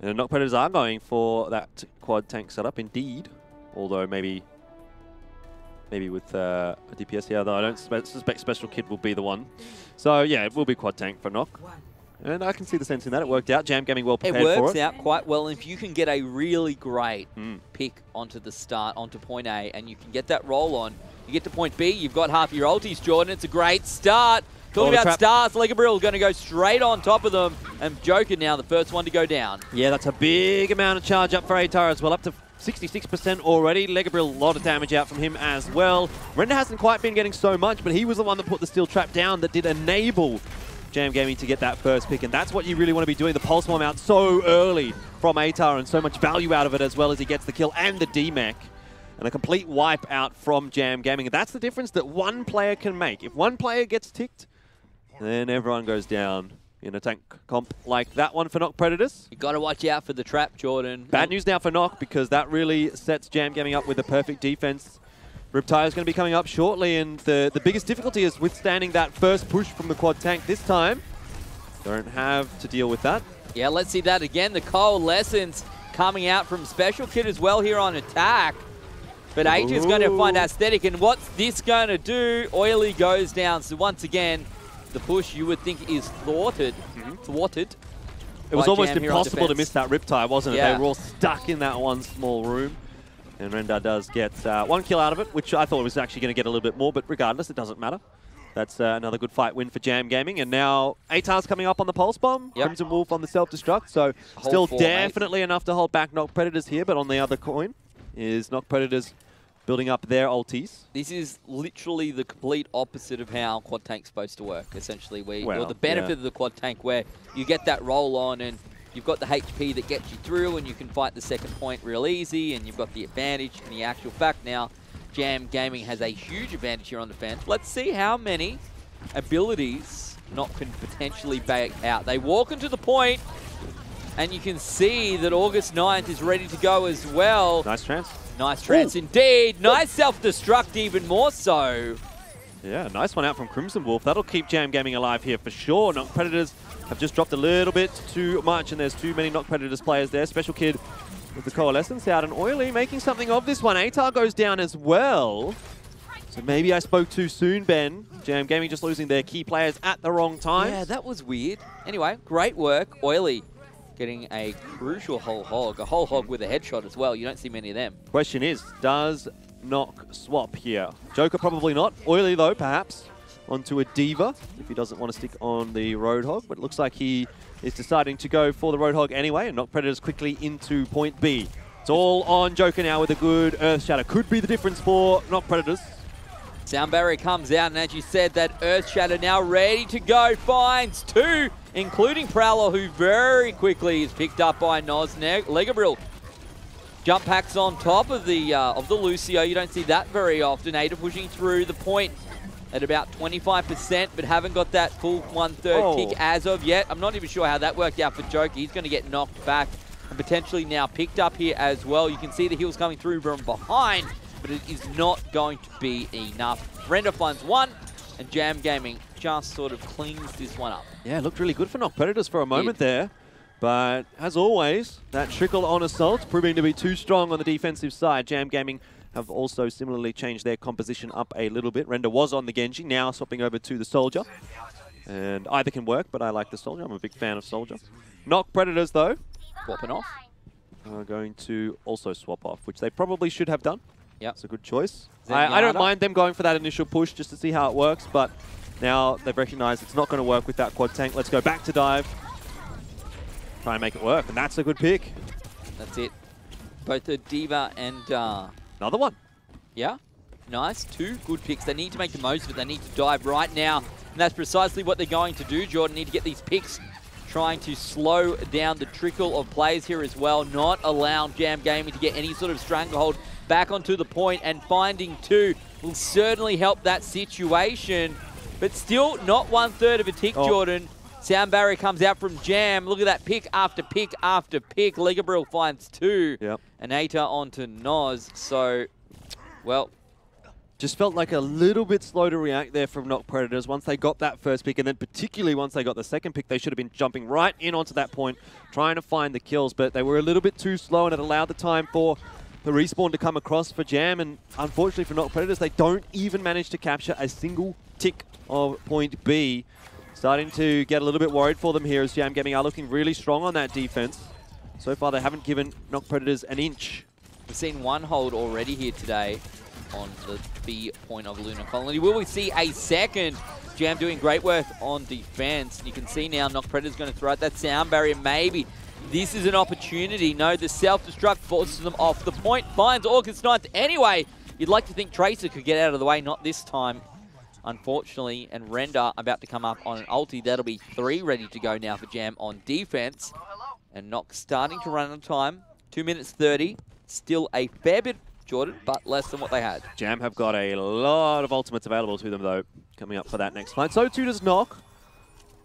And NoC Predators are going for that quad tank setup, indeed. Although maybe with a DPS here, though I don't suspect Special Kid will be the one. So yeah, it will be quad tank for NoC. And I can see the sense in that. It worked out. Jam Gaming well prepared for it. It works out quite well. If you can get a really great pick onto the start, onto point A, and you can get that roll on, you get to point B, you've got half your ultis, Jordan. It's a great start. Talking about stars, Legabriel going to go straight on top of them. And Joker now the first one to go down. Yeah, that's a big amount of charge up for AVRL as well. Up to 66% already. Legabriel, a lot of damage out from him as well. Render hasn't quite been getting so much, but he was the one that put the steel trap down that did enable Jam Gaming to get that first pick. And that's what you really want to be doing. The pulse bomb out so early from AVRL and so much value out of it as well as he gets the kill and the D-Mech. And a complete wipe out from Jam Gaming. And that's the difference that one player can make. If one player gets ticked, then everyone goes down in a tank comp like that one for NoC Predators. You got to watch out for the trap, Jordan. Bad news now for NoC because that really sets Jam Gaming up with a perfect defense. Riptide is going to be coming up shortly, and the biggest difficulty is withstanding that first push from the quad tank this time. Don't have to deal with that. Yeah, let's see that again. The coalescence coming out from Special Kid as well here on attack. But H is going to find Aesthetic, and what's this going to do? Oily goes down, so once again, the push you would think is thwarted. It was almost impossible to miss that Riptide, wasn't it? Yeah. They were all stuck in that one small room. And Renda does get one kill out of it, which I thought was actually going to get a little bit more, but regardless, it doesn't matter. That's another good fight win for Jam Gaming. And now ATAR's coming up on the Pulse Bomb, Crimson Wolf on the self-destruct, so still definitely enough to hold back NoC Predators here, but on the other coin is NoC Predators building up their ultis. This is literally the complete opposite of how quad tank's supposed to work, essentially. Or the benefit of the quad tank where you get that roll on and you've got the HP that gets you through and you can fight the second point real easy and you've got the advantage. In the actual fact now, Jam Gaming has a huge advantage here on defense. Let's see how many abilities NoC can potentially bait out. They walk into the point and you can see that August 9th is ready to go as well. Nice trance. Nice trance indeed. Nice self-destruct even more so. Yeah, nice one out from Crimson Wolf. That'll keep Jam Gaming alive here for sure. NoC Predators have just dropped a little bit too much, and there's too many NoC Predators players there. Special Kid with the Coalescence out, and Oily making something of this one. ATAR goes down as well. So maybe I spoke too soon, Ben. Jam Gaming just losing their key players at the wrong time. Yeah, that was weird. Anyway, great work. Oily getting a crucial whole hog. A whole hog with a headshot as well. You don't see many of them. Question is, does NoC swap here? Joker probably not. Oily though, perhaps, onto a Diva if he doesn't want to stick on the Roadhog. But it looks like he is deciding to go for the Roadhog anyway, and NoC Predators quickly into point B. It's all on Joker now with a good Earth Shatter. Could be the difference for NoC Predators. Sound Barrier comes out, and as you said, that Earth Shatter now ready to go. Finds two, including Prowler, who very quickly is picked up by NoC. Legabriel jump packs on top of the Lucio. You don't see that very often. Ada pushing through the point at about 25%, but haven't got that full 1/3 kick as of yet. I'm not even sure how that worked out for Joker. He's going to get knocked back and potentially now picked up here as well. You can see the heals coming through from behind, but it is not going to be enough. Render finds one, and Jam Gaming just sort of cleans this one up. Yeah, looked really good for NoC Predators for a moment there. But as always, that trickle on Assault proving to be too strong on the defensive side. Jam Gaming have also similarly changed their composition up a little bit. Render was on the Genji, now swapping over to the Soldier. And either can work, but I like the Soldier. I'm a big fan of Soldier. NoC Predators, though, Swapping off. are going to also swap off, which they probably should have done. Yep. It's a good choice. I don't mind them going for that initial push just to see how it works, but now they've recognized it's not going to work with that quad tank. Let's go back to dive. Try and make it work, and that's a good pick. That's it. Both the Diva and... Another one. Yeah. Nice. Two good picks. They need to make the most of it. They need to dive right now, and that's precisely what they're going to do, Jordan. Need to get these picks, trying to slow down the trickle of players here as well, not allow Jam Gaming to get any sort of stranglehold back onto the point, and finding two will certainly help that situation, but still not 1/3 of a tick, Jordan. Sound Barrier comes out from Jam. Look at that pick after pick after pick. Legabriel finds two. Yep. And Ata onto Noz. So, well, Just felt like a little bit slow to react there from NoC Predators once they got that first pick, and then particularly once they got the second pick, they should have been jumping right in onto that point, trying to find the kills, but they were a little bit too slow, and it allowed the time for the respawn to come across for Jam, and unfortunately for NoC Predators, they don't even manage to capture a single tick of point B. Starting to get a little bit worried for them here as Jam Gaming are looking really strong on that defense. So far, they haven't given NoC Predators an inch. We've seen one hold already here today on the B point of Lunar Colony. Will we see a second? Jam doing great work on defense. You can see now NoC Predators going to throw out that sound barrier. Maybe this is an opportunity. No, the self-destruct forces them off the point. Finds August 9th anyway. You'd like to think Tracer could get out of the way. Not this time, unfortunately. And Render about to come up on an ulti. That'll be 3 ready to go now for Jam on defense. And NoC starting to run out of time. 2 minutes 30. Still a fair bit, Jordan, but less than what they had. Jam have got a lot of ultimates available to them, though, coming up for that next fight. So too does NoC,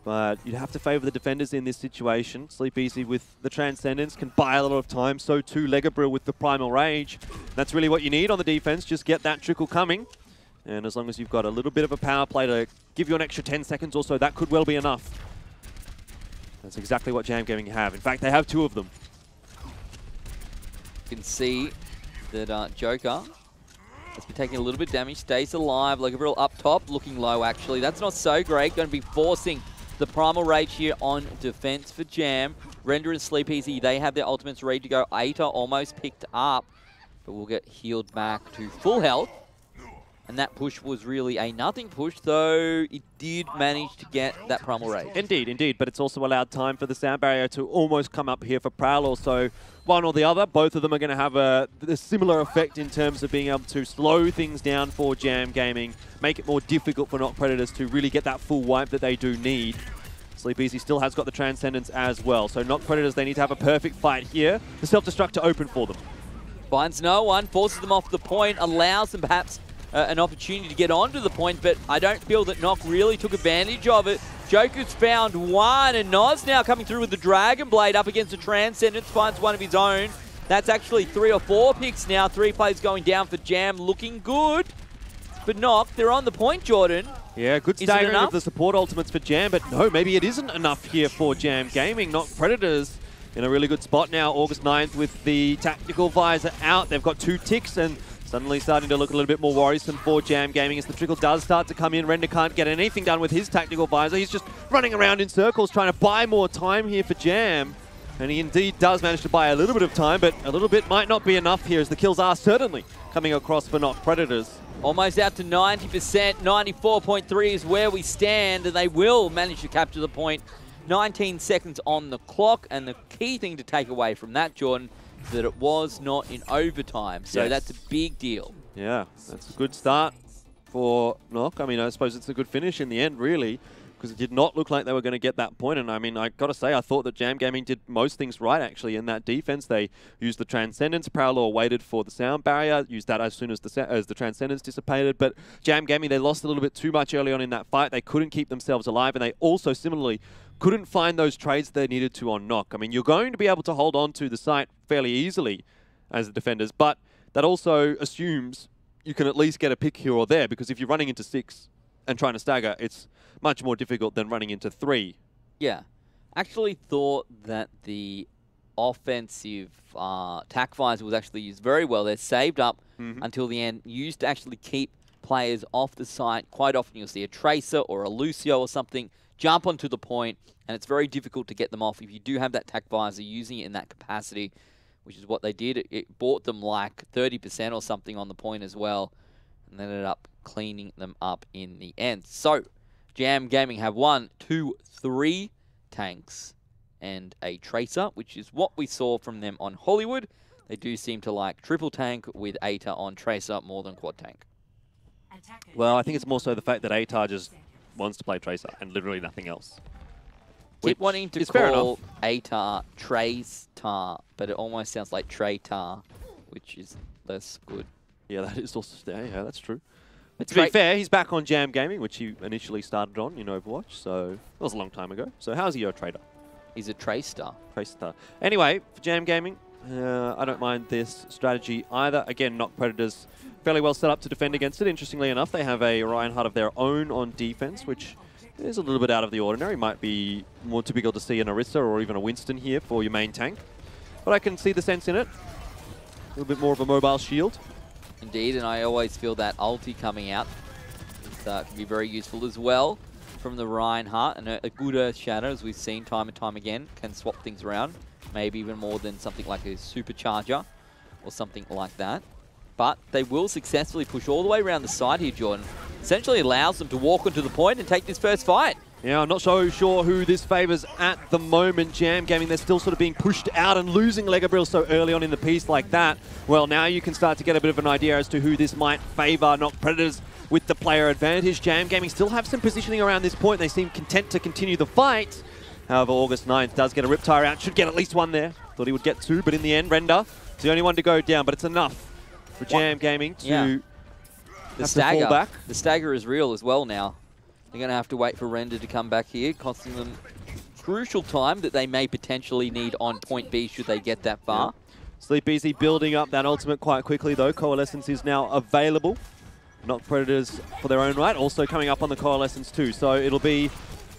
but you'd have to favour the defenders in this situation. Sleep Easy with the Transcendence can buy a lot of time. So too Legabriel with the Primal Rage. That's really what you need on the defense. Just get that trickle coming. And as long as you've got a little bit of a power play to give you an extra 10 seconds or so, that could well be enough. That's exactly what Jam Gaming have. In fact, they have 2 of them. You can see that Joker has been taking a little bit of damage, stays alive. Legabriel up top, looking low actually. That's not so great. Going to be forcing the Primal Rage here on defense for Jam. Render and Sleep Easy, they have their ultimates ready to go. Aita almost picked up, but will get healed back to full health. And that push was really a nothing push, though it did manage to get that Primal Rage. Indeed, indeed, but it's also allowed time for the sound barrier to almost come up here for Prowler. So one or the other, both of them are going to have a similar effect in terms of being able to slow things down for Jam Gaming, make it more difficult for NoC Predators to really get that full wipe that they do need. Sleep Easy still has got the Transcendence as well. So NoC Predators, they need to have a perfect fight here. The self-destruct to open for them. Finds no one, forces them off the point, allows them perhaps an opportunity to get onto the point, but I don't feel that NoC really took advantage of it. Joker's found one, and Noz now coming through with the Dragon Blade up against the Transcendence, finds one of his own. That's actually 3 or 4 picks now. 3 plays going down for Jam, looking good. But NoC, they're on the point, Jordan. Yeah, good staggering of the support ultimates for Jam, but no, maybe it isn't enough here for Jam Gaming. NoC Predators in a really good spot now. August 9th with the Tactical Visor out. They've got 2 ticks and suddenly starting to look a little bit more worrisome for Jam Gaming as the trickle does start to come in. Render can't get anything done with his Tactical Visor. He's just running around in circles trying to buy more time here for Jam. And he indeed does manage to buy a little bit of time, but a little bit might not be enough here as the kills are certainly coming across for NoC Predators. Almost out to 90%. 94.3 is where we stand, and they will manage to capture the point. 19 seconds on the clock, and the key thing to take away from that, Jordan, that it was not in overtime. So that's a big deal. Yeah, that's a good start for NoC. I mean, I suppose it's a good finish in the end, really, because it did not look like they were going to get that point. And I mean, I got to say, I thought that Jam Gaming did most things right, actually, in that defense. They used the Transcendence. Prowler waited for the sound barrier, used that as soon as the Transcendence dissipated. But Jam Gaming, they lost a little bit too much early on in that fight. They couldn't keep themselves alive, and they also similarly couldn't find those trades they needed to on NoC. I mean, you're going to be able to hold on to the site fairly easily as the defenders, but that also assumes you can at least get a pick here or there, because if you're running into 6 and trying to stagger, it's much more difficult than running into 3. Yeah. Actually thought that the offensive tack visor was actually used very well. They're saved up until the end, used to actually keep players off the site. Quite often you'll see a Tracer or a Lucio or something jump onto the point, and it's very difficult to get them off if you do have that tack visor using it in that capacity, which is what they did. It bought them like 30% or something on the point as well, and then ended up cleaning them up in the end. So, Jam Gaming have 1, 2, 3 tanks and a Tracer, which is what we saw from them on Hollywood. They do seem to like triple tank with Aita on Tracer more than quad tank. Well, I think it's more so the fact that Aita just wants to play Tracer and literally nothing else. Keep wanting to call Aita Tracer, but it almost sounds like Traitor, which is less good. Yeah, that is also, yeah, that's true. But to be fair, he's back on Jam Gaming, which he initially started on in Overwatch, so that was a long time ago. So how's he your trader? He's a Tracer. Tracer. Anyway, for Jam Gaming, I don't mind this strategy either. Again, NoC Predators fairly well set up to defend against it. Interestingly enough, they have a Reinhardt of their own on defense, which is a little bit out of the ordinary. Might be more typical to see an Orisa or even a Winston here for your main tank. But I can see the sense in it. A little bit more of a mobile shield. Indeed, and I always feel that ulti coming out can be very useful as well from the Reinhardt, and a good Earth Shatter, as we've seen time and time again, can swap things around, maybe even more than something like a Supercharger or something like that. But they will successfully push all the way around the side here, Jordan. Essentially allows them to walk onto the point and take this first fight. Yeah, I'm not so sure who this favours at the moment. Jam Gaming, they're still sort of being pushed out and losing Legabriel so early on in the piece like that. Well, now you can start to get a bit of an idea as to who this might favour. NoC Predators with the player advantage. Jam Gaming still have some positioning around this point. They seem content to continue the fight. However, August 9th does get a Riptire out. Should get at least one there. Thought he would get two, but in the end, Render is the only one to go down. But it's enough for Jam Gaming to have to fall back. The stagger is real as well now. They're going to have to wait for Render to come back here, costing them crucial time that they may potentially need on point B should they get that far. Yeah. Sleep Easy building up that ultimate quite quickly, though. Coalescence is now available. NoC Predators for their own right, also coming up on the Coalescence too. So it'll be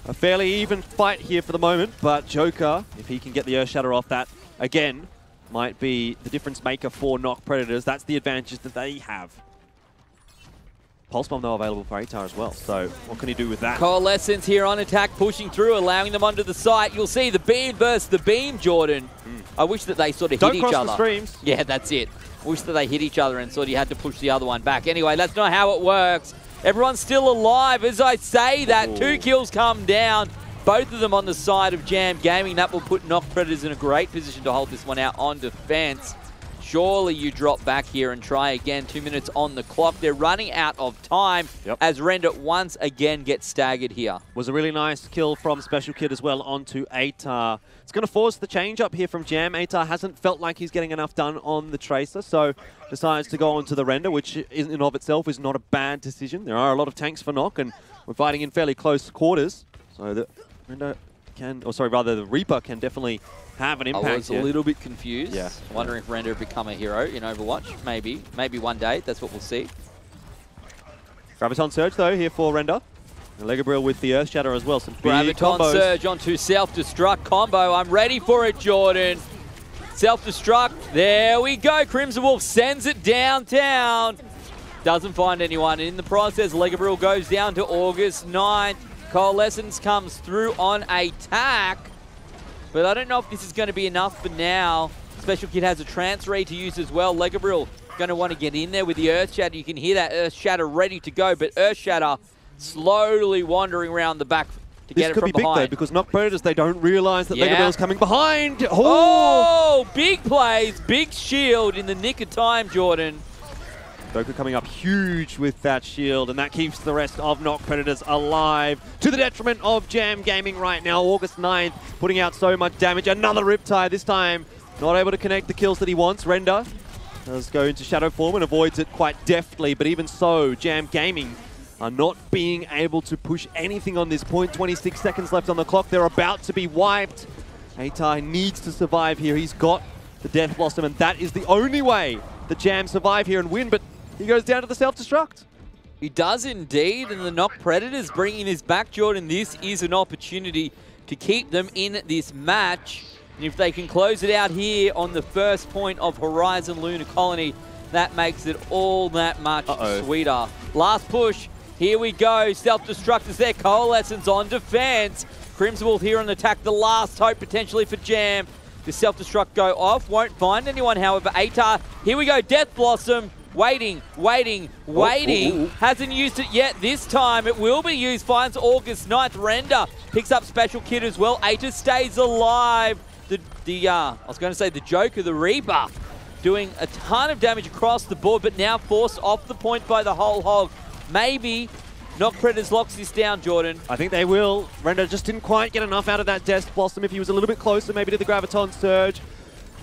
a fairly even fight here for the moment, but Joker, if he can get the Earth Shatter off that, again, might be the difference maker for NoC Predators. That's the advantage that they have. Pulse Bomb, though, available for ATAR as well, so what can he do with that? Coalescence here on attack, pushing through, allowing them onto the site. You'll see the beam versus the beam, Jordan. I wish that they sort of hit each other. Don't cross the streams. Yeah, that's it. Wish that they hit each other and sort of you had to push the other one back. Anyway, that's not how it works. Everyone's still alive. As I say that, 2 kills come down. Both of them on the side of Jam Gaming. That will put NoC Predators in a great position to hold this one out on defense. Surely you drop back here and try again. 2 minutes on the clock. They're running out of time as Render once again gets staggered here. Was a really nice kill from Special Kid as well onto ATAR. It's going to force the change up here from Jam. ATAR hasn't felt like he's getting enough done on the Tracer, so decides to go onto the Render, which in and of itself is not a bad decision. There are a lot of tanks for NoC, and we're fighting in fairly close quarters. So the Render can, or sorry, rather the Reaper can definitely have an impact. I was a little bit confused. Yeah. Wondering if Render become a hero in Overwatch. Maybe. Maybe one day. That's what we'll see. Graviton Surge, though, here for Render. And Legabriel with the Earth Shatter as well. Some big Graviton combos. Surge onto Self-Destruct combo. I'm ready for it, Jordan. Self-Destruct. There we go. Crimson Wolf sends it downtown. Doesn't find anyone. In the process, Legabriel goes down to August 9th. Coalescence comes through on attack. But I don't know if this is going to be enough for now. Special Kid has a trance ray to use as well. Legabriel going to want to get in there with the Earth Shatter. You can hear that Earth Shatter ready to go, but Earth Shatter slowly wandering around the back to get it from behind. This could be big, though, because NoC Predators, they don't realize that Legabriel's coming behind. Oh, big plays, big shield in the nick of time, Jordan. Joker coming up huge with that shield, and that keeps the rest of NoC Predators alive, to the detriment of Jam Gaming right now. August 9th, putting out so much damage. Another Riptide, this time not able to connect the kills that he wants. Render does go into Shadow Form and avoids it quite deftly, but even so, Jam Gaming are not being able to push anything on this point. 26 seconds left on the clock. They're about to be wiped. ATAR needs to survive here. He's got the Death Blossom, and that is the only way the Jam survive here and win, but he goes down to the Self-Destruct. He does indeed, and the NoC Predators bringing this back, Jordan. This is an opportunity to keep them in this match. And if they can close it out here on the first point of Horizon Lunar Colony, that makes it all that much sweeter. Last push. Here we go. Self-Destruct is there. Coalescence on defense. Crimson Wolf here on attack. The last hope potentially for Jam. The Self-Destruct go off. Won't find anyone, however. ATAR. Here we go. Death Blossom. Waiting. Hasn't used it yet this time. It will be used. Finds August 9th. Render picks up Special Kid as well. ATAR stays alive. I was going to say the Joker, the Reaper, doing a ton of damage across the board, but now forced off the point by the whole hog. Maybe NoC Predators locks this down, Jordan. I think they will. Render just didn't quite get enough out of that Death Blossom. If he was a little bit closer, maybe to the Graviton Surge.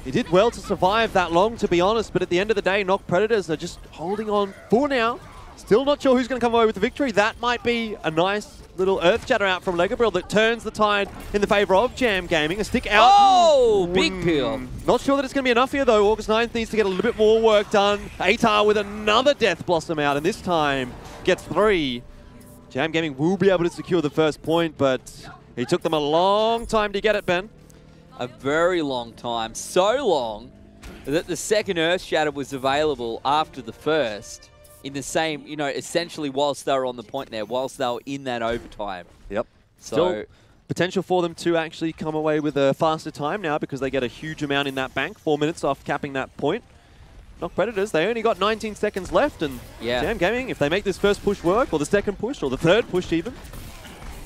He did well to survive that long, to be honest, but at the end of the day, NoC Predators are just holding on for now Still not sure who's going to come away with the victory. That might be a nice little earth shatter out from Legabriel that turns the tide in the favor of Jam Gaming. A stick out. Oh, big peel. Not sure that it's going to be enough here, though. August 9th needs to get a little bit more work done. ATAR with another Death Blossom out, and this time gets 3. Jam Gaming will be able to secure the first point, but it took them a long time to get it, Ben. A very long time. So long that the second Earth Shatter was available after the first. In the same, you know, essentially whilst they were on the point there, whilst they were in that overtime. Yep. So still potential for them to actually come away with a faster time now because they get a huge amount in that bank. 4 minutes off capping that point. NoC Predators, they only got 19 seconds left, and Jam Gaming, if they make this first push work, or the second push, or the third push even.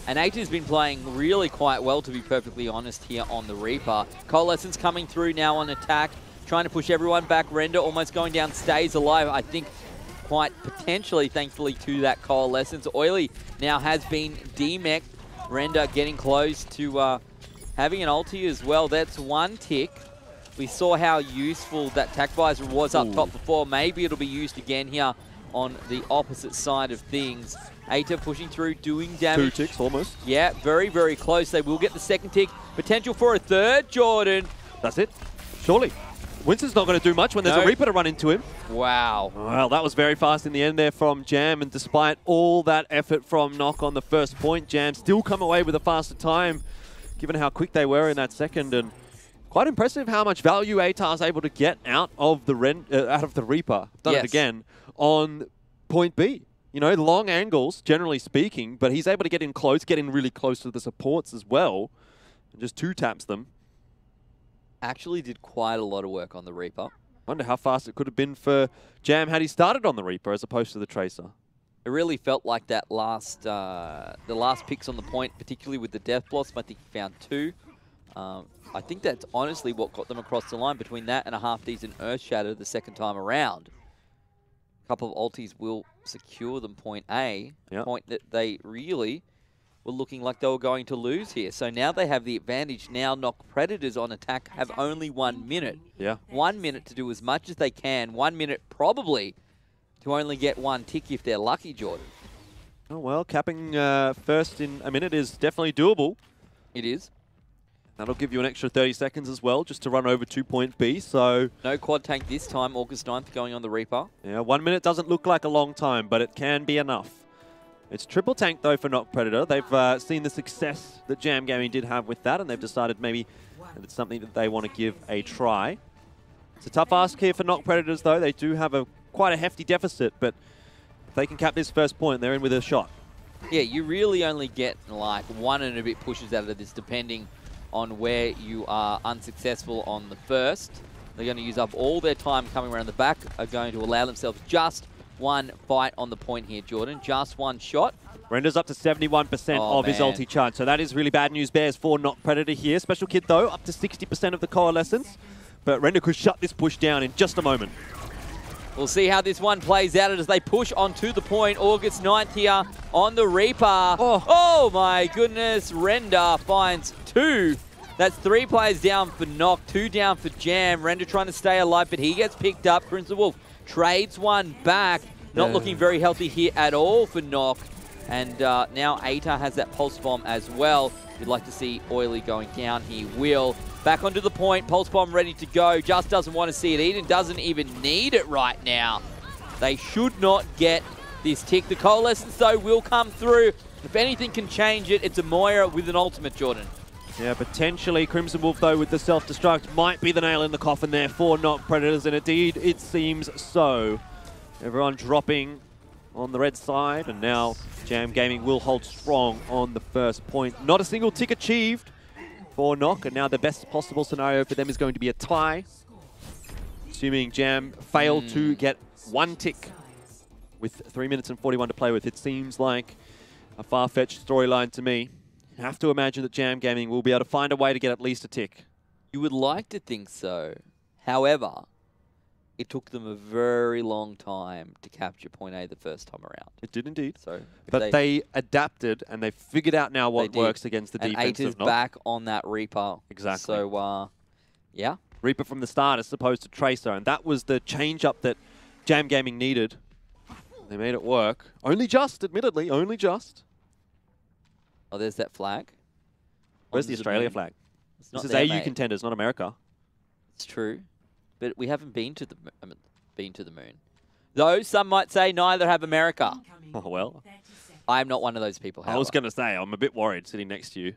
And ATA's been playing really quite well, to be perfectly honest, here on the Reaper. Coalescence coming through now on attack, trying to push everyone back. Render almost going down, stays alive. I think quite potentially, thankfully, to that Coalescence. Oily now has been demeched. Render getting close to having an ulti as well. That's 1 tick. We saw how useful that tack visor was up top before. Maybe it'll be used again here on the opposite side of things. ATA pushing through, doing damage. 2 ticks almost. Yeah, very, very close. They will get the second tick. Potential for a third, Jordan. That's it. Surely. Winston's not going to do much when there's a Reaper to run into him. Wow. Well, that was very fast in the end there from Jam, and despite all that effort from NoC on the first point, Jam still come away with a faster time, given how quick they were in that second. And quite impressive how much value ATAR is able to get out of the Reaper. Done it again on point B. You know, long angles, generally speaking, but he's able to get in close, get in really close to the supports as well, and just 2-taps them. Actually did quite a lot of work on the Reaper. Wonder how fast it could have been for Jam had he started on the Reaper as opposed to the Tracer. It really felt like that last, the last picks on the point, particularly with the Death Blossom. I think he found 2. I think that's honestly what got them across the line between that and a half-decent Earth Shatter the second time around. A couple of ultis will secure them point A, point that they really were looking like they were going to lose here. So now they have the advantage. Now NoC Predators on attack have only 1 minute. 1 minute to do as much as they can. 1 minute probably to only get 1 tick if they're lucky, Jordan. Oh, well, capping first in a minute is definitely doable. It is. That'll give you an extra 30 seconds as well, just to run over to point B, so... No quad tank this time, August 9th going on the Reaper. Yeah, 1 minute doesn't look like a long time, but it can be enough. It's triple tank, though, for NoC Predator. They've seen the success that Jam Gaming did have with that, and they've decided maybe that it's something that they want to give a try. It's a tough ask here for NoC Predators, though. They do have quite a hefty deficit, but if they can cap this first point, they're in with a shot. Yeah, you really only get, like, 1 and a bit pushes out of this, depending on where you are unsuccessful on the first. They're going to use up all their time coming around the back, are going to allow themselves just 1 fight on the point here, Jordan. Just 1 shot. Render's up to 71% of his ulti charge, so that is really bad news bears for NoC Predator here. Special Kid, though, up to 60% of the Coalescence, but Render could shut this push down in just a moment. We'll see how this one plays out as they push onto the point. August 9th here on the Reaper. Oh my goodness. Render finds 2. That's 3 players down for NoC, 2 down for Jam. Render trying to stay alive, but he gets picked up. Crimson Wolf trades 1 back. Not looking very healthy here at all for NoC. And now ATA has that Pulse Bomb as well. You'd like to see Oily going down. He will. Back onto the point. Pulse Bomb ready to go. Just doesn't want to see it. Eden doesn't even need it right now. They should not get this tick. The Coalescence, though, will come through. If anything can change it, it's a Moira with an ultimate, Jordan. Yeah, potentially Crimson Wolf, though, with the self-destruct might be the nail in the coffin there for NoC Predators, and indeed it seems so. Everyone dropping on the red side, and now Jam Gaming will hold strong on the first point. Not a single tick achieved for NoC, and now the best possible scenario for them is going to be a tie. Assuming Jam failed to get 1 tick with 3 minutes and 41 to play with. It seems like a far-fetched storyline to me. You have to imagine that Jam Gaming will be able to find a way to get at least a tick. You would like to think so. However, it took them a very long time to capture point A the first time around. It did indeed. So, but they adapted and they figured out now what works against the defense of NoC. And back on that Reaper. Exactly. So, yeah. Reaper from the start as opposed to Tracer, and that was the change-up that Jam Gaming needed. They made it work. Only just, admittedly, only just. Oh, there's that flag. Where's the Australia flag? This is there, AU mate. Contenders, not America. It's true, but we haven't been to the moon. Though some might say neither have America. Oh, well. I'm not one of those people. I was going to say, I'm a bit worried sitting next to you.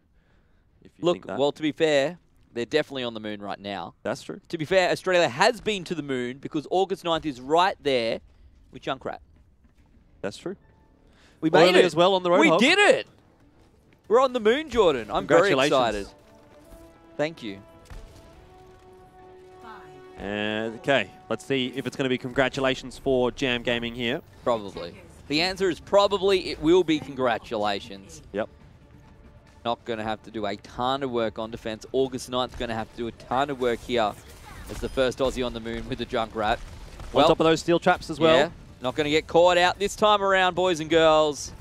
If you Look, think that. well, to be fair, they're definitely on the moon right now. That's true. To be fair, Australia has been to the moon because August 9th is right there with Junkrat. That's true. We made it as well on the road. We did it. We're on the moon, Jordan. I'm very excited. Thank you. Okay, let's see if it's going to be congratulations for Jam Gaming here. Probably. The answer is probably it will be congratulations. Yep. Not going to have to do a ton of work on defense. August 9th going to have to do a ton of work here as the first Aussie on the moon with the Junkrat. On top of those steel traps as well. Yeah, not going to get caught out this time around, boys and girls.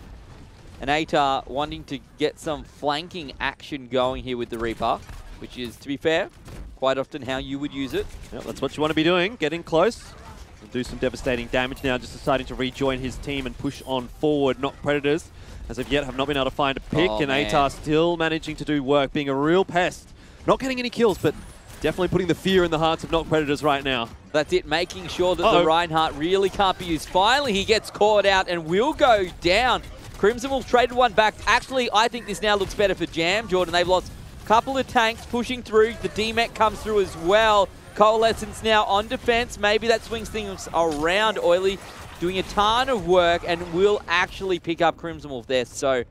And ATAR wanting to get some flanking action going here with the Reaper, which is, to be fair, quite often how you would use it. Yep, that's what you want to be doing, getting close. And do some devastating damage now, just deciding to rejoin his team and push on forward. NoC Predators, as of yet, have not been able to find a pick, and ATAR still managing to do work, being a real pest. Not getting any kills, but definitely putting the fear in the hearts of NoC Predators right now. That's it, making sure that the Reinhardt really can't be used. Finally, he gets caught out and will go down. Crimson Wolf traded one back. Actually, I think this now looks better for Jam, Jordan. They've lost a couple of tanks pushing through. The DMEC comes through as well. Coalescence now on defense. Maybe that swings things around. Oily doing a ton of work and will actually pick up Crimson Wolf there. So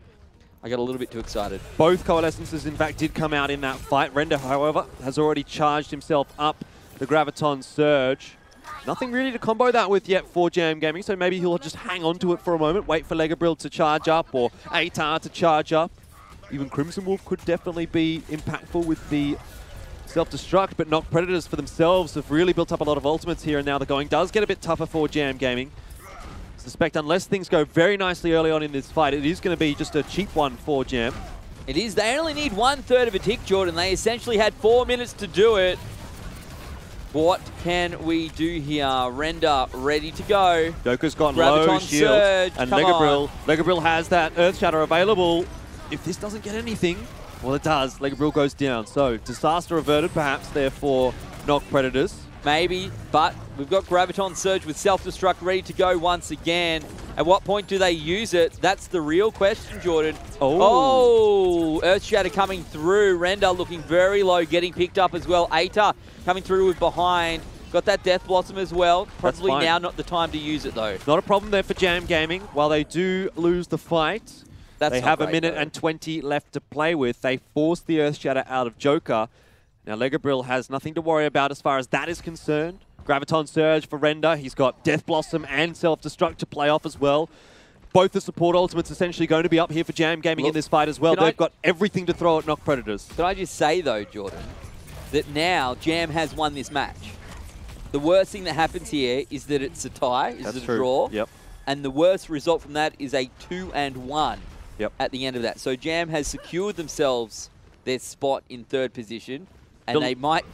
I got a little bit too excited. Both Coalescences, in fact, did come out in that fight. Render, however, has already charged himself up the Graviton Surge. Nothing really to combo that with yet for Jam Gaming, so maybe he'll just hang on to it for a moment, wait for Legabrill to charge up or ATAR to charge up. Even Crimson Wolf could definitely be impactful with the self-destruct, but NoC Predators for themselves have really built up a lot of ultimates here, and now the going does get a bit tougher for Jam Gaming. I suspect unless things go very nicely early on in this fight, it is going to be just a cheap one for Jam. It is. They only need 1/3 of a tick, Jordan. They essentially had 4 minutes to do it. What can we do here? Render ready to go. Joker's got low shield, surge, and Legabrill has that Earth Shatter available. If this doesn't get anything, well, it does. Legabrill goes down. So disaster averted, perhaps, there for NoC Predators. Maybe, but we've got Graviton Surge with self-destruct ready to go once again. At what point do they use it? That's the real question, Jordan. Oh, Earth Shatter coming through. Render looking very low, getting picked up as well. ATAR coming through with behind. Got that Death Blossom as well. Probably now not the time to use it, though. Not a problem there for Jam Gaming. While they do lose the fight, they have a minute and 20 left to play with. They force the Earth Shatter out of Joker. Now, Legabrill has nothing to worry about as far as that is concerned. Graviton Surge for Render. He's got Death Blossom and Self-Destruct to play off as well. Both the support ultimates essentially going to be up here for Jam Gaming in this fight as well. They've got everything to throw at NoC Predators. Can I just say, though, Jordan, that now Jam has won this match. The worst thing that happens here is that it's a tie, is a draw. Yep. And the worst result from that is a 2-1 yep. at the end of that. So Jam has secured themselves their spot in 3rd position. And they might...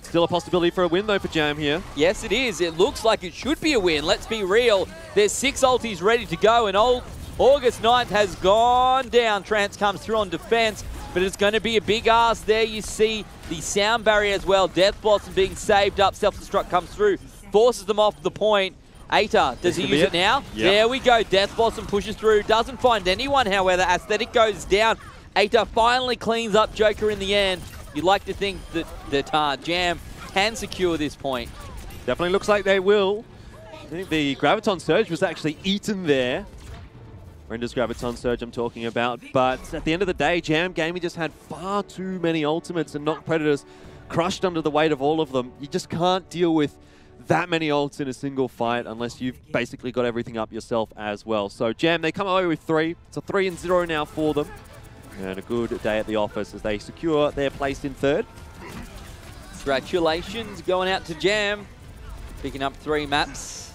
Still a possibility for a win, though, for Jam here. Yes, it is. It looks like it should be a win. Let's be real. There's 6 ultis ready to go, and August 9th has gone down. Trance comes through on defense, but it's going to be a big ask. There you see the sound barrier as well. Death Blossom being saved up. Self-destruct comes through, forces them off the point. ATAR, does he use it now? Yep. There we go. Death Blossom pushes through. Doesn't find anyone, however. Aesthetic goes down. ATAR finally cleans up Joker in the end. You'd like to think that Jam can secure this point. Definitely looks like they will. I think the Graviton Surge was actually eaten there. Render's Graviton Surge I'm talking about. But at the end of the day, Jam Gaming just had far too many ultimates, and NoC Predators crushed under the weight of all of them. You just can't deal with that many ults in a single fight unless you've basically got everything up yourself as well. So Jam, they come away with 3. It's a 3-0 now for them. And a good day at the office as they secure their place in 3rd. Congratulations going out to Jam. Picking up 3 maps.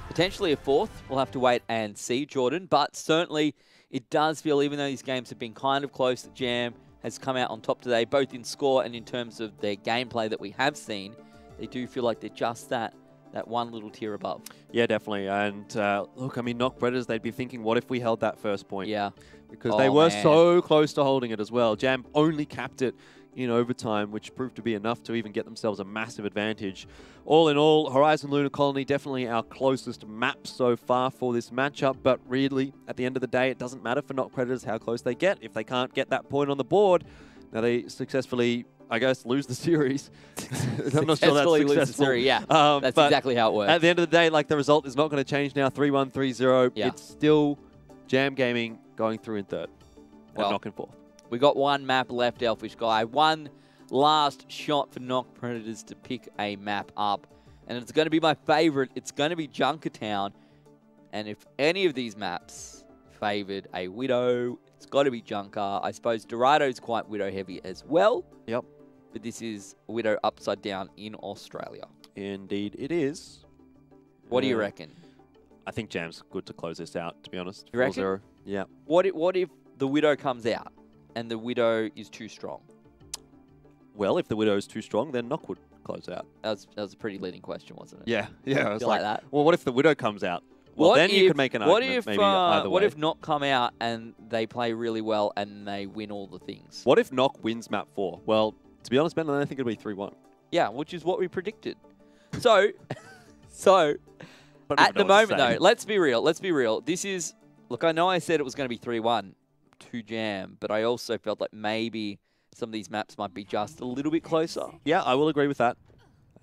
Potentially a 4th. We'll have to wait and see, Jordan. But certainly it does feel, even though these games have been kind of close, that Jam has come out on top today, both in score and in terms of their gameplay that we have seen. They do feel like they're just that that one little tier above. Yeah, definitely. And look, I mean, NoC Predators, they'd be thinking, what if we held that first point? Yeah. Because they were so close to holding it as well. Jam only capped it in overtime, which proved to be enough to even get themselves a massive advantage. All in all, Horizon Lunar Colony, definitely our closest map so far for this matchup, but really, at the end of the day, it doesn't matter for NoC Predators how close they get. If they can't get that point on the board, now they successfully, I guess, lose the series. I'm not sure that's successful. Lose the series, yeah. That's exactly how it works. At the end of the day, like, the result is not going to change now. 3-1, 3-0. Yeah. It's still Jam Gaming going through in third and Well, NoC in fourth. We got one map left, Elfishguy. One last shot for NoC Predators to pick a map up. And it's going to be my favorite. It's going to be Junkertown. And if any of these maps favored a Widow, it's got to be Junker. I suppose Dorado's quite Widow heavy as well. Yep. But this is Widow upside down in Australia. Indeed it is. What do you reckon? I think Jam's good to close this out, to be honest. You reckon? 4-0. Yeah. What if the Widow comes out and the Widow is too strong? Well, if the Widow is too strong, then NoC would close out. That was a pretty leading question, wasn't it? Yeah. Yeah. I was like that. Well, what if the Widow comes out? Well, then you could make an argument maybe either way. What if NoC come out and they play really well and they win all the things? What if NoC wins map 4? Well, to be honest, Ben, I think it'll be 3-1. Yeah, which is what we predicted. So, But at the moment, though, let's be real. Let's be real. This is... Look, I know I said it was going to be 3-1 to Jam, but I also felt like maybe some of these maps might be just a little bit closer. Yeah, I will agree with that.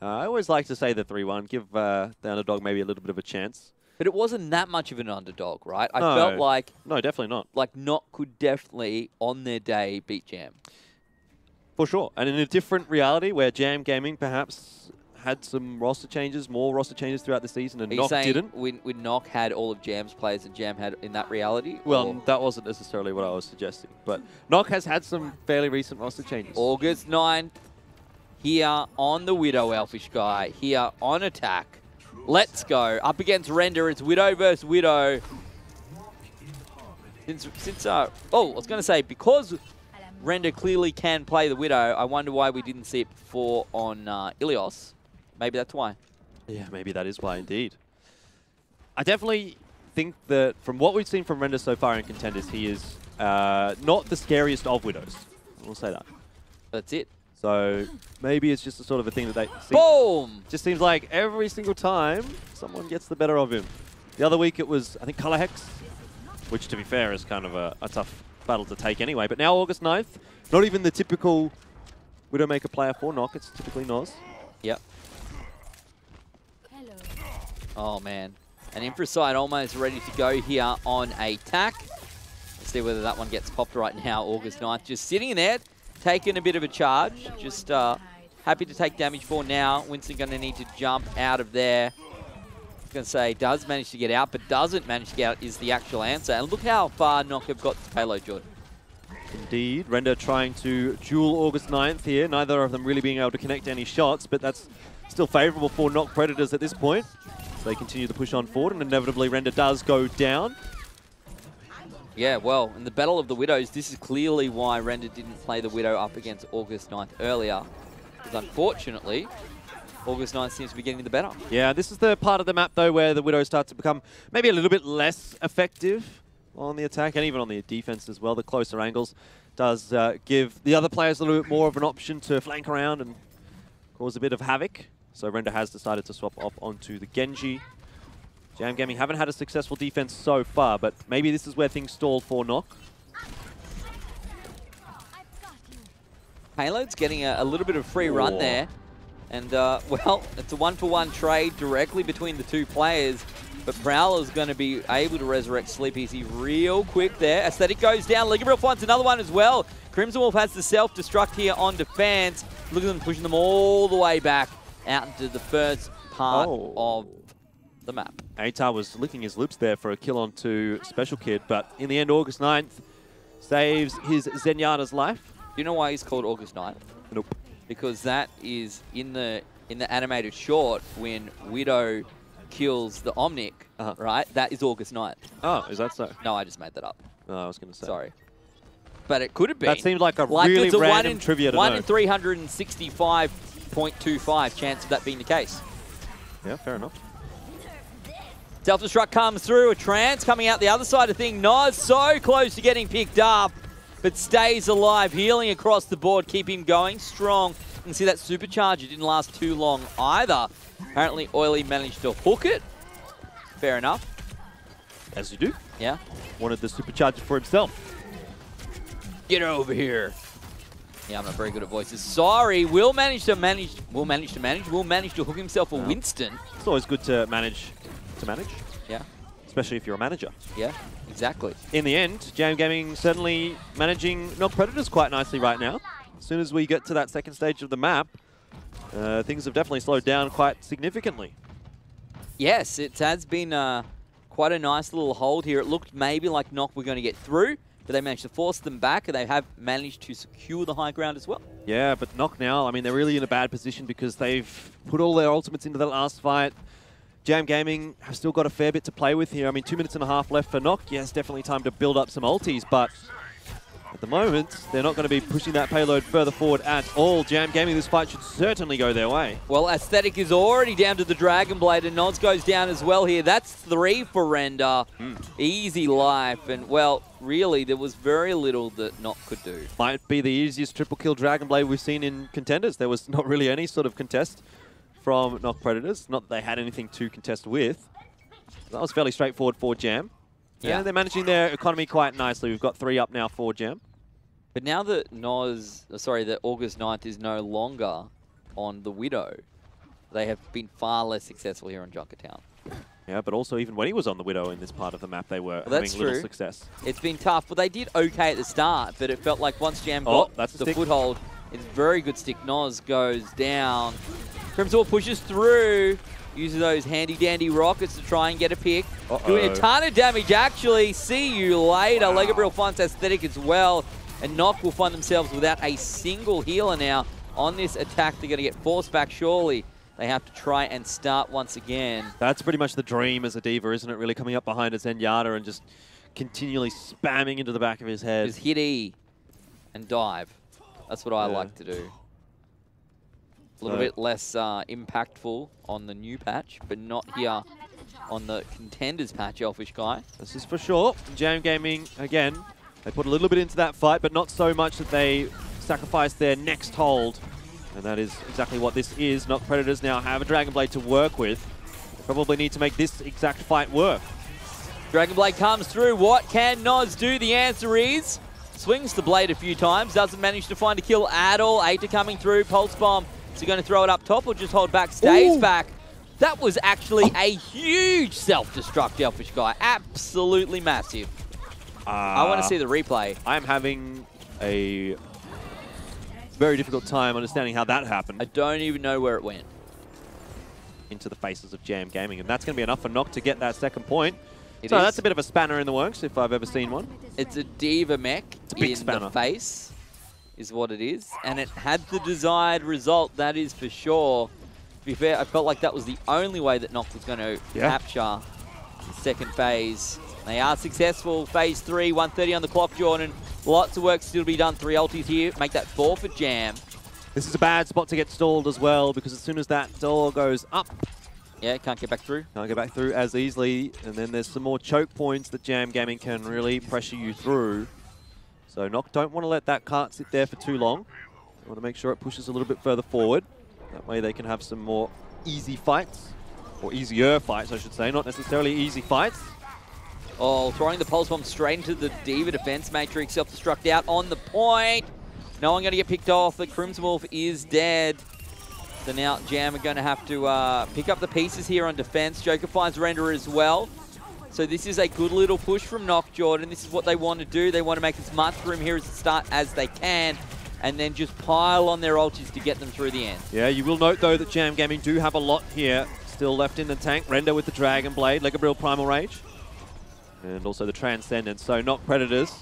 I always like to say the 3-1, give the underdog maybe a little bit of a chance. But it wasn't that much of an underdog, right? I felt like... No, definitely not. Like, NoC could definitely, on their day, beat Jam. For sure. And in a different reality where Jam Gaming perhaps had some roster changes, more roster changes throughout the season, and NoC didn't. When NoC had all of Jam's players and Jam had in that reality? Well, that wasn't necessarily what I was suggesting. But NoC has had some fairly recent roster changes. August 9th, here on the Widow Elfishguy, here on attack. Let's go. Up against Render. It's Widow versus Widow. I was going to say, because Render clearly can play the Widow, I wonder why we didn't see it before on Ilios. Maybe that's why. Yeah, maybe that is why indeed. I definitely think that from what we've seen from Render so far in Contenders, he is not the scariest of Widows. We'll say that. That's it. So maybe it's just a sort of a thing that they... Boom! Just seems like every single time someone gets the better of him. The other week it was, I think, Color Hex, which to be fair is kind of a tough battle to take anyway. But now August 9th, not even the typical Widowmaker player for NoC, it's typically Noz. Yep. Hello. Oh man. And Infraside almost ready to go here on attack. Let's see whether that one gets popped right now. August 9th just sitting in there, taking a bit of a charge. Just happy to take damage for now. Winston going to need to jump out of there. I was going to say, does manage to get out, but doesn't manage to get out is the actual answer. And look how far NoC have got to payload, Jordan. Indeed. Render trying to duel August 9th here. Neither of them really being able to connect any shots, but that's still favourable for NoC Predators at this point. So they continue to push on forward, and inevitably Render does go down. Yeah, well, in the Battle of the Widows, this is clearly why Render didn't play the Widow up against August 9th earlier. Because unfortunately, August 9th seems to be getting the better. Yeah, this is the part of the map, though, where the Widow starts to become maybe a little bit less effective on the attack and even on the defense as well. The closer angles does give the other players a little bit more of an option to flank around and cause a bit of havoc. So Render has decided to swap off onto the Genji. Jam Gaming haven't had a successful defense so far, but maybe this is where things stall for NoC. Payload's getting a little bit of free run there. And, well, it's a one-for-one trade directly between the two players. But Prowler's going to be able to resurrect Sleep Easy real quick there. Aesthetic goes down. Ligabriel finds another one as well. Crimson Wolf has the self-destruct here on defense. Look at them pushing them all the way back out into the first part of the map. Atar was licking his lips there for a kill onto Special Kid, but in the end, August 9th saves his Zenyatta's life. Do you know why he's called August 9th? Nope. Because that is in the animated short when Widow kills the Omnic, right? That is August 9th. Oh, is that so? No, I just made that up. Oh, I was going to say. Sorry. But it could have been. That seemed like a really random trivia to know. 1 in 365.25 chance of that being the case. Yeah, fair enough. Self-destruct comes through, a trance coming out the other side of thing. NoC so close to getting picked up, but stays alive, healing across the board, keep him going strong. You can see that supercharger didn't last too long either. Apparently Oily managed to hook it. Fair enough. As you do. Yeah. Wanted the supercharger for himself. Get over here. Yeah, I'm not very good at voices. Sorry, will manage to hook himself a Winston. It's always good to manage. Yeah. Especially if you're a manager. Yeah, exactly. In the end, Jam Gaming certainly managing NoC Predators quite nicely right now. As soon as we get to that second stage of the map, things have definitely slowed down quite significantly. Yes, it has been quite a nice little hold here. It looked maybe like NoC were going to get through, but they managed to force them back, and they have managed to secure the high ground as well. Yeah, but NoC now, I mean, they're really in a bad position because they've put all their ultimates into that last fight. Jam Gaming have still got a fair bit to play with here. I mean, 2 minutes and a half left for NoC. Yes, definitely time to build up some ultis, but at the moment, they're not going to be pushing that payload further forward at all. Jam Gaming, this fight should certainly go their way. Well, Aesthetic is already down to the Dragon Blade, and NoC goes down as well here. That's 3 for Render. Easy life, and well, really, there was very little that NoC could do. Might be the easiest triple kill Dragon Blade we've seen in Contenders. There was not really any sort of contest from NoC Predators. Not that they had anything to contest with. That was fairly straightforward for Jam. Yeah, and they're managing their economy quite nicely. We've got 3 up now for Jam. But now that that August 9th is no longer on the Widow, they have been far less successful here on Junkertown. Yeah, but also even when he was on the Widow in this part of the map, they were having little success. It's been tough. Well, they did okay at the start, but it felt like once Jam got the foothold, it's very good stick. NoC goes down. Crimson pushes through, uses those handy-dandy rockets to try and get a pick. Doing a ton of damage, actually. See you later. Legabriel finds Aesthetic as well, and NoC will find themselves without a single healer now on this attack. They're going to get forced back, surely. They have to try and start once again. That's pretty much the dream as a diva, isn't it? Really coming up behind a Zenyatta and just continually spamming into the back of his head. Just hit E and dive. That's what I like to do. A little bit less impactful on the new patch, but not here on the Contenders patch, Elfishguy. This is for sure. Jam Gaming, again, they put a little bit into that fight, but not so much that they sacrifice their next hold. And that is exactly what this is. NoC Predators now have a Dragon Blade to work with. They probably need to make this exact fight work. Dragon Blade comes through. What can NoC do? The answer is swings the blade a few times. Doesn't manage to find a kill at all. Aita coming through. Pulse Bomb. Is he going to throw it up top or just hold back? Stays back. That was actually a huge self-destruct, Elfishguy. Absolutely massive. I want to see the replay. I'm having a very difficult time understanding how that happened. I don't even know where it went. Into the faces of Jam Gaming, and that's going to be enough for NoC to get that second point. So that's a bit of a spanner in the works, if I've ever seen one. It's a diva mech in the face, is what it is. And it had the desired result, that is for sure. To be fair, I felt like that was the only way that NoC was going to capture the second phase. They are successful. Phase 3, 1:30 on the clock, Jordan. Lots of work still to be done. 3 ultis here. Make that 4 for Jam. This is a bad spot to get stalled as well, because as soon as that door goes up, can't get back through. Can't get back through as easily. And then there's some more choke points that Jam Gaming can really pressure you through. So NoC don't want to let that cart sit there for too long. They want to make sure it pushes a little bit further forward. That way they can have some more easy fights. Or easier fights, I should say. Not necessarily easy fights. Oh, throwing the Pulse Bomb straight into the Diva defense matrix. Self-destruct out on the point. No one going to get picked off. The Crimson Wolf is dead. So now Jam are going to have to pick up the pieces here on defense. Joker finds Render as well. So this is a good little push from NoC, Jordan. This is what they want to do. They want to make as much room here at the start as they can, and then just pile on their ultis to get them through the end. Yeah, you will note, though, that Jam Gaming do have a lot here still left in the tank. Render with the Dragon Blade, Legabriel Primal Rage, and also the Transcendence. So NoC Predators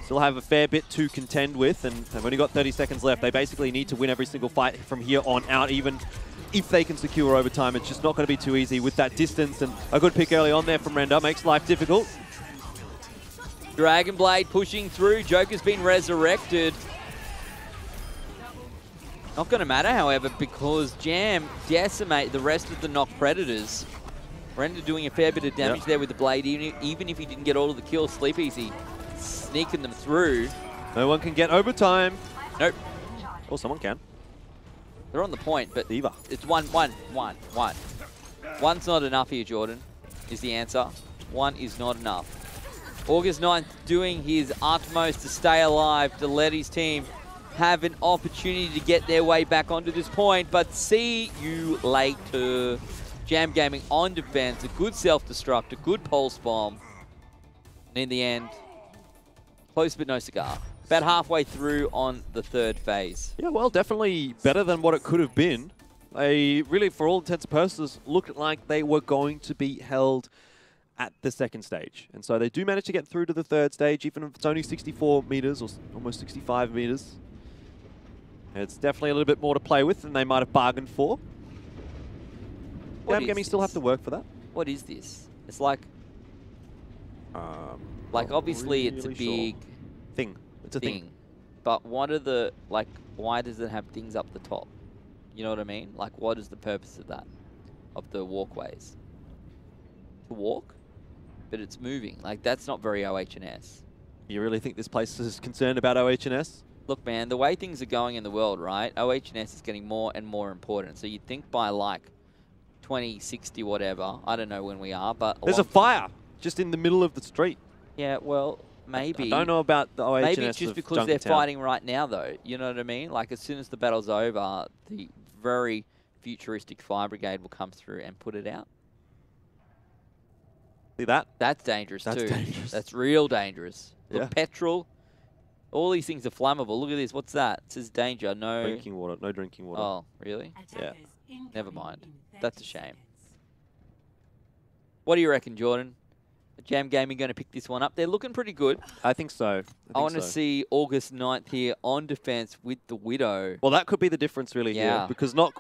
still have a fair bit to contend with, and they've only got 30 seconds left. They basically need to win every single fight from here on out, even if they can secure overtime. It's just not going to be too easy with that distance, and a good pick early on there from Render makes life difficult. Dragon Blade pushing through. Joker's been resurrected. Not going to matter, however, because Jam decimate the rest of the NoC Predators. Render doing a fair bit of damage there with the blade, even if he didn't get all of the kills. Sleep Easy sneaking them through. No one can get overtime. Nope. Oh, someone can. They're on the point, but Diva. It's one. One's not enough here, Jordan, is the answer. One is not enough. August 9th doing his utmost to stay alive, to let his team have an opportunity to get their way back onto this point, but see you later. Jam Gaming on defense, a good self-destruct, a good pulse bomb. And in the end, close but no cigar. About halfway through on the third phase. Yeah, well, definitely better than what it could have been. They really, for all intents and purposes, looked like they were going to be held at the second stage. And so they do manage to get through to the third stage, even if it's only 64 meters or almost 65 meters. It's definitely a little bit more to play with than they might have bargained for. Jam Gaming still have to work for that. What is this? It's like obviously it's a big thing. It's a thing. But what are the, like, why does it have things up the top? You know what I mean? Like, what is the purpose of that? Of the walkways? To walk? But it's moving. Like, that's not very OH&S. You really think this place is concerned about OH&S? Look, man, the way things are going in the world, right? OH&S is getting more and more important. So you'd think by, like, 2060, whatever. I don't know when we are, but... There's a fire just in the middle of the street. Yeah, well, maybe. I don't know about the OH&S. Maybe it's just because they're fighting right now, though. You know what I mean? Like, as soon as the battle's over, the very futuristic fire brigade will come through and put it out. See that? That's dangerous, too. That's dangerous. That's real dangerous. Yeah. Look, petrol. All these things are flammable. Look at this. What's that? It says danger. No drinking water. No drinking water. Oh, really? Yeah. Never mind. That's a shame. What do you reckon, Jordan? Are Jam Gaming going to pick this one up? They're looking pretty good. I think so. I want to see August 9th here on defense with the Widow. Well, that could be the difference really here. Because NoC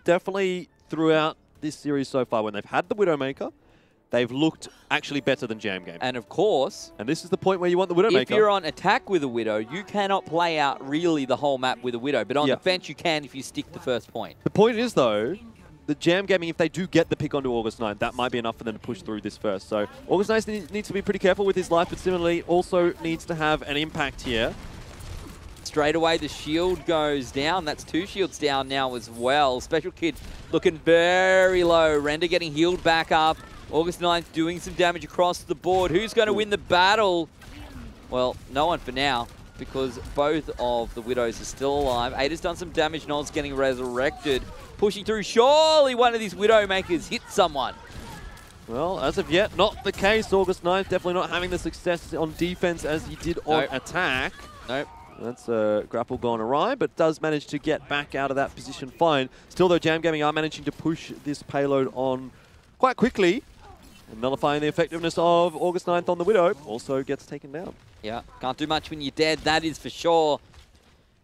definitely throughout this series so far, when they've had the Widowmaker, they've looked actually better than Jam Gaming. And of course... And this is the point where you want the Widowmaker. If you're on attack with a Widow, you cannot play out really the whole map with a Widow. But on defense, you can if you stick the first point. The point is, though, the Jam Gaming, if they do get the pick onto August 9th, that might be enough for them to push through this first. So August 9th needs to be pretty careful with his life, but similarly also needs to have an impact here. Straight away, the shield goes down. That's 2 shields down now as well. Special Kid looking very low. Render getting healed back up. August 9th doing some damage across the board. Who's going to win the battle? Well, no one for now, because both of the Widows are still alive. Ada's done some damage. Noel's getting resurrected. Pushing through. Surely one of these Widowmakers hit someone. Well, as of yet, not the case. August 9th definitely not having the success on defense as he did on attack. Nope. That's a grapple gone awry, but does manage to get back out of that position fine. Still, though, Jam Gaming are managing to push this payload on quite quickly. And nullifying the effectiveness of August 9th on the Widow also gets taken down. Yeah, can't do much when you're dead, that is for sure.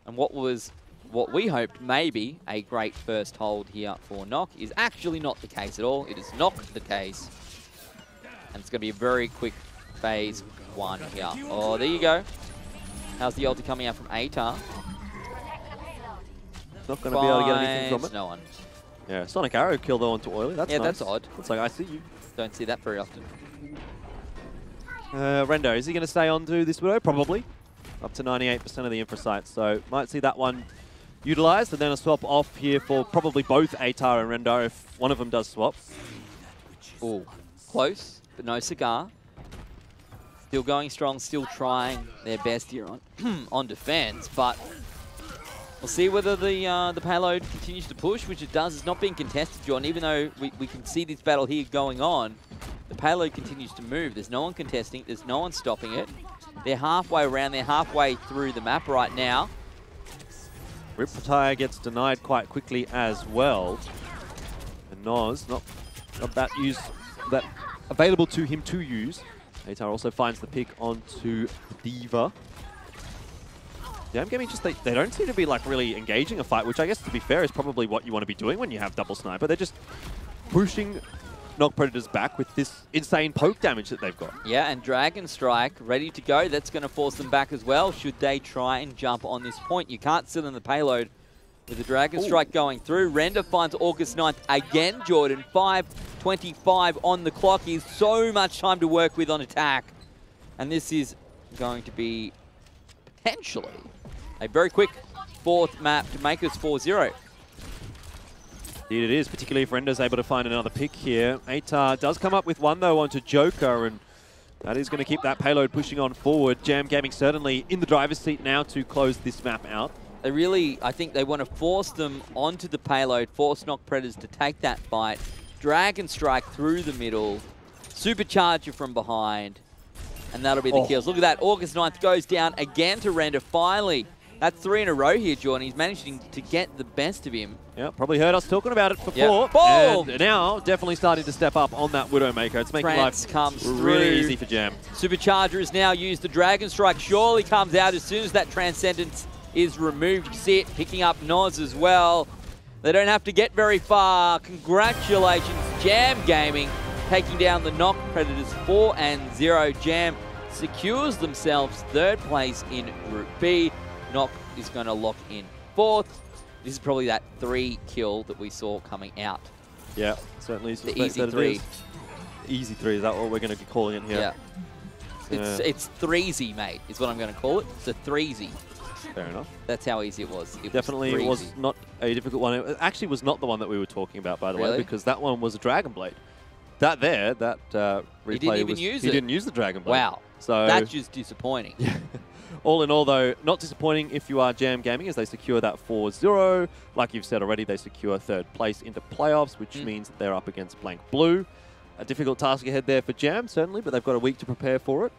And what we hoped maybe a great first hold here for NoC is actually not the case at all. It is not the case. And it's going to be a very quick phase 1 here. Oh, there you go. How's the ulti coming out from ATAR? Not going to be able to get anything from it. No one. Yeah, Sonic Arrow killed though onto Oily. That's nice. That's odd. It's like, I see you. Don't see that very often. Rendo, is he going to stay on to this Widow? Probably. Up to 98% of the infra sites. So might see that one utilized and then a swap off here for probably both ATAR and Rendo if one of them does swap. Ooh, close, but no cigar. Still going strong, still trying their best here on on defense, but we'll see whether the payload continues to push, which it does. It's not being contested, John, even though we can see this battle here going on. The payload continues to move. There's no one contesting. There's no one stopping it. They're halfway around. They're halfway through the map right now. Riptire gets denied quite quickly as well. And Noz, not that available to him to use. ATAR also finds the pick onto Diva. Jam Gaming just, they don't seem to be like really engaging a fight, which I guess to be fair is probably what you want to be doing when you have double sniper. They're just pushing NoC Predators back with this insane poke damage that they've got. Yeah, and Dragon Strike ready to go. That's going to force them back as well should they try and jump on this point. You can't sit in the payload With the Dragon Strike going through, Render finds August 9th again. Jordan, 5:25 on the clock. He has so much time to work with on attack. And this is going to be potentially a very quick fourth map to make us 4-0. Indeed it is, particularly if Render's able to find another pick here. Atar does come up with one, though, onto Joker, and that is going to keep that payload pushing on forward. Jam Gaming certainly in the driver's seat now to close this map out. They really, I think they want to force them onto the payload, force NoC Predators to take that fight, Dragon Strike through the middle, Supercharger from behind, and that'll be the kills. Look at that, August 9th goes down again to Render. Finally, that's 3 in a row here, Jordan. He's managing to get the best of him. Yeah, probably heard us talking about it before. Yep. Boom! And now definitely starting to step up on that Widowmaker. It's making life comes really easy for Jam. Supercharger is now used. The Dragon Strike surely comes out as soon as that Transcendence is removed. You see it picking up NoC as well. They don't have to get very far. Congratulations, Jam Gaming, taking down the NoC Predators 4-0. Jam secures themselves 3rd place in Group B. NoC is going to lock in 4th. This is probably that 3 kill that we saw coming out. Yeah, certainly. The easy 3. Easy 3, is that what we're going to be calling it here? Yeah. It's 3Z, mate, is what I'm going to call it. It's a 3Z. Fair enough. That's how easy it was. Definitely was not a difficult one. It actually was not the one that we were talking about, by the way, because that one was a Dragon Blade. That replay he didn't even use it. He didn't use the Dragon Blade. Wow. So that's just disappointing. Yeah. All in all, though, not disappointing if you are Jam Gaming, as they secure that 4-0. Like you've said already, they secure 3rd place into playoffs, which means that they're up against Blank Blue. A difficult task ahead there for Jam, certainly, but they've got a week to prepare for it.